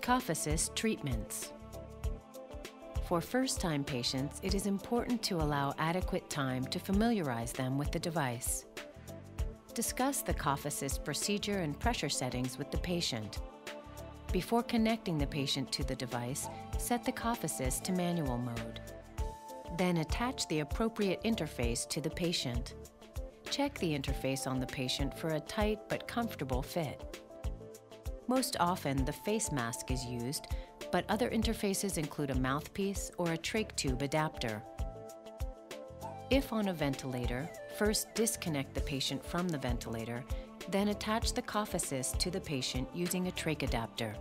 Cough assist treatments. For first-time patients, it is important to allow adequate time to familiarize them with the device. Discuss the cough assist procedure and pressure settings with the patient. Before connecting the patient to the device, set the cough assist to manual mode. Then attach the appropriate interface to the patient. Check the interface on the patient for a tight but comfortable fit. Most often, the face mask is used, but other interfaces include a mouthpiece or a trach tube adapter. If on a ventilator, first disconnect the patient from the ventilator, then attach the cough assist to the patient using a trach adapter.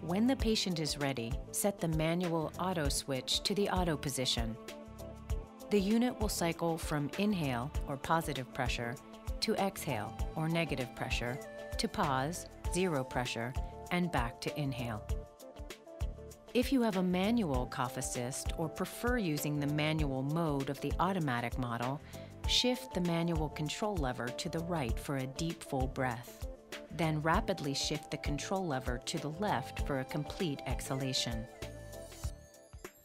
When the patient is ready, set the manual auto switch to the auto position. The unit will cycle from inhale, or positive pressure, to exhale, or negative pressure, to pause, zero pressure, and back to inhale. If you have a manual cough assist or prefer using the manual mode of the automatic model, shift the manual control lever to the right for a deep, full breath. Then rapidly shift the control lever to the left for a complete exhalation.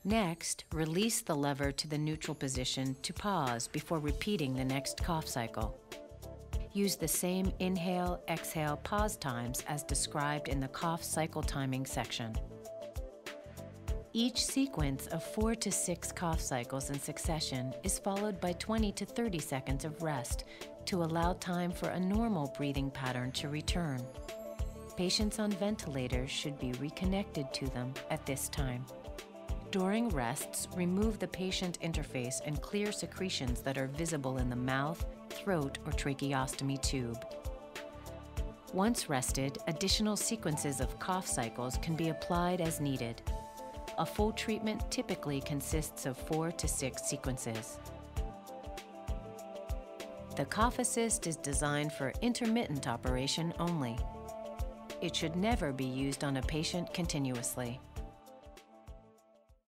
Next, release the lever to the neutral position to pause before repeating the next cough cycle. Use the same inhale, exhale, pause times as described in the cough cycle timing section. Each sequence of 4 to 6 cough cycles in succession is followed by 20 to 30 seconds of rest to allow time for a normal breathing pattern to return. Patients on ventilators should be reconnected to them at this time. During rests, remove the patient interface and clear secretions that are visible in the mouth, throat, or tracheostomy tube. Once rested, additional sequences of cough cycles can be applied as needed. A full treatment typically consists of 4 to 6 sequences. The cough assist is designed for intermittent operation only. It should never be used on a patient continuously.